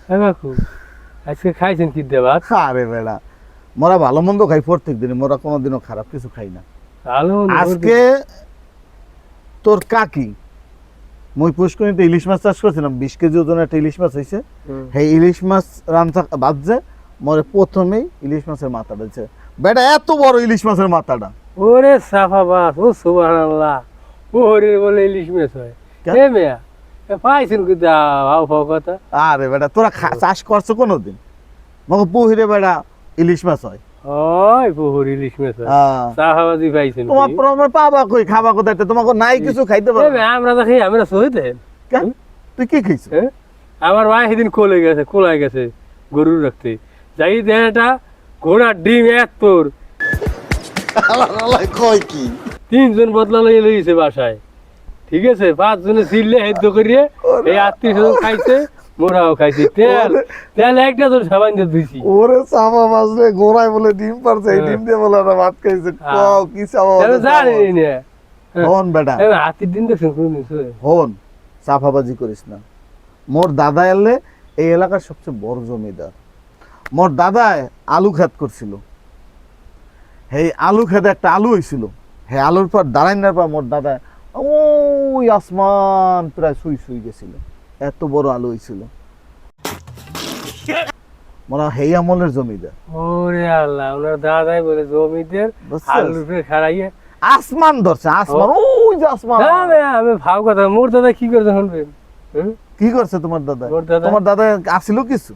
হ্যাঁ কাকু আজকে খাইছেন কি দিয়ে ভাত? আরে বেড়া মোরা ভালো মন্দ খাই প্রত্যেক দিন, মোরা কোনোদিনও খারাপ কিছু খাই না। ভালো আজকে তোর কাকি মই পুষ্করিণীতে ইলিশ মাছ চাষ করছিলাম, 20 কেজি ওজনের একটা ইলিশ মাছ হয়েছে। সেই ইলিশ মাছ রান্না বাজছে, মরে প্রথমেই ইলিশ মাছের মাথা দিয়েছে। বেটা এত বড় ইলিশ মাছের মাথাটা! ওরে সাফা বাস, ও সুবহানাল্লাহ, ওরে বলে ইলিশ মাছ হয় এ মেয়া পাইছেন কি দাও ভাও কথা? আরে বেটা তোরা চাষ করছো কোনোদিন? মগে পুহিরে বেটা ইলিশ মাছ হয়। ওই পুহুর ইলিশ মাছ হয়, সাহাবাজি পাইছেন কি? তোমার পাবা কই, খাবা কোথায়? তোমাকে নাই কিছু খাইতে পারো? আমরা তো খাই, আমরা সহিতে। তুই কি খাইছো? আমার মা সেদিন কোলায় গেছে গরু রাখতে, যাই দেটা ঘোড়ার ডিম এক তোর কয় কি 3 জন বদলা লইয়ে লইছে বাসায়, ঠিক আছে? 5 জনে ছিললে হেদ্দ করিয়ে এই 800 খাইছে, মোরাও খাইছি। তেল একটা তোর সাবান দিয়ে ধুইছি। ওরে চাপা মাছ রে, গোড়ায় বলে ডিম পারছে, এই ডিম দিয়ে বলে ওরা ভাত খাইছে। কও কি চাপা মাছ? জানি না হন বেটা, হাতির দিন দেখছেন কোনদিন? হন চাপাবাজি করিস না। মোর দাদা এলে এই এলাকার সবচেয়ে বড় জমিদার। মোর দাদায় আলু ক্ষেত করছিল, এই আলু ক্ষেতে একটা আলু হয়েছিল, হ্যাঁ আলুর পর দাঁড়াইনার পর মোর দাদা ওই আসমান প্রায় শুই গেছিল, এত বড় আলু হয়েছিল। মোরা হেই আমলের জমিদার। ওরে আল্লাহ, ওনার দাদাই বলে জমিদার আলুর উপরে খাড়াইয়ে আসমান ধরছে, আসমান, ওই যে আসমান। আমি ভাব কথা, মোর দাদা কি করছে শুনবেন? কি করছে তোমার দাদা? মোর দাদা, তোমার দাদা আসিল কিছু?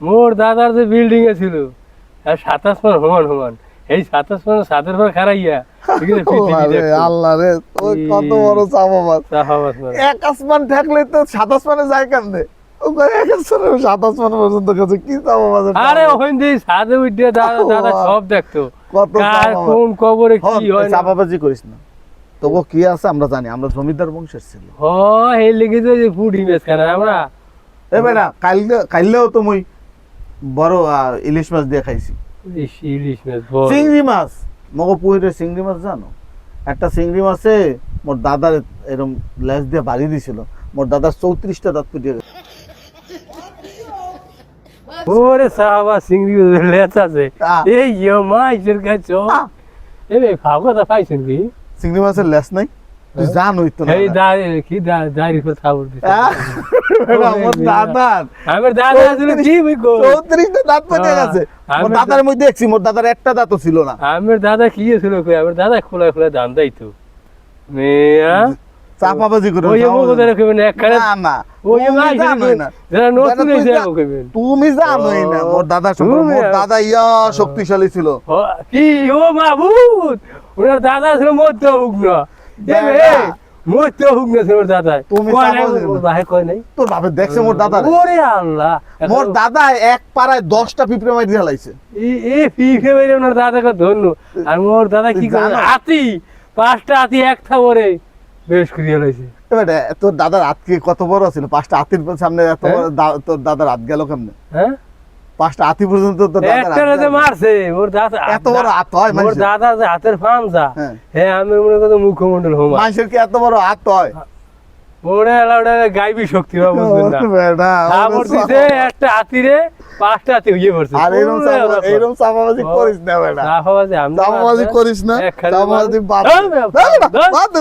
মোর দাদার যে বিল্ডিং এ ছিল 27 মান সমান, এই 27 মান ছাদের পর খাড়াইয়া, ঠিক আছে? আল্লাহ রে, ওই কত বড় চাপাবাজ! এক আসমান ঠেকলে তো 27 মানে যায় কেমনে? এক আসমানে 27 মান পর্যন্ত গেছে, কি চাপাবাজ! আরে ওখান দিয়ে ছাদে উঠে দাদা সব দেখতো, কত কোন কবরে কি হয়। চাপাবাজি করিস না, তবু কি আছে আমরা জানি, আমরা জমিদার বংশের ছিল। এই লেগে যে ফুটি মেস খানা আমরা। এ বেটা কাইলেও তো মই বড় ইলিশ মাছ দিয়ে খাইছি। ইলিশ মাছ, চিংড়ি মাছ, মগো পুহিরে চিংড়ি মাছ জানো? একটা চিংড়ি মাছে মোর দাদার এরকম লেজ দিয়ে বাড়ি দিছিল, মোর দাদার 34টা দাঁত ফুটিয়ে গেছে। ওরে সাহাবা চিংড়ি লেজ আছে, এই মাইসের কাছে এই ভাব কথা পাইছেন কি? চিংড়ি মাছের লেজ নাই? তুই জানোই তো না। এই কি দাড়ি করে থাবর দিছে আমার দাদার, আমার দাদা ছিল কি কই 34টা দাঁত ফুটিয়ে গেছে। মোর দাদার মধ্যে দেখছি, মোর দাদার একটা দাঁতও ছিল না। আমার দাদা কি ছিল কই? আমার দাদা খোলা ধান দাইতো মেয়া চাপাবাজি করে। ওই মুগদারে কইবেন একখানে না না, ওই মাই জানোই না, যারা নতুন এসে কইবেন তুমি জানোই না মোর দাদা সম্পর্কে। মোর দাদা ইয়া শক্তিশালী ছিল। কি ও মাহবুব, ওনার দাদা ছিল মধ্যভুগ্ন, মধ্যভুগ্ন ছিল ওর দাদা। তুমি ভাই কয় নাই তোর বাপে দেখছে মোর দাদা? ওরে আল্লাহ, মোর দাদা এক পাড়ায় 10টা পিঁপড়ে মারি ফেলাইছে। এই পিঁপড়ে মেরে ওনার দাদাকে ধন্য। আর মোর দাদা কি করে, হাতি 5টা হাতি এক থাবরে বেশ করিয়ে লাইছে। তোর দাদার হাত কি কত বড় ছিল? 5টা হাতির সামনে এত বড় তোর দাদার হাত গেল কেমনে? হ্যাঁ 5টা হাতি পর্যন্ত তোর দাদা মারছে। ওর দাদা এত বড় হাত হয়? ওর দাদা যে হাতের পাঞ্জা, হ্যাঁ আমি মনে করি মুখমণ্ডল হোমা। মানুষের কি এত বড় হাত হয়? ওরে ওটা গাইবি শক্তি বা বুঝবেন না। আমার দিছে একটা হাতিরে 5টা হাতি হইয়ে পড়ছে। আর এরকম চাপাবাজি করিস না বেটা, চাপাবাজি করিস না, চাপাবাজি বাদ দে।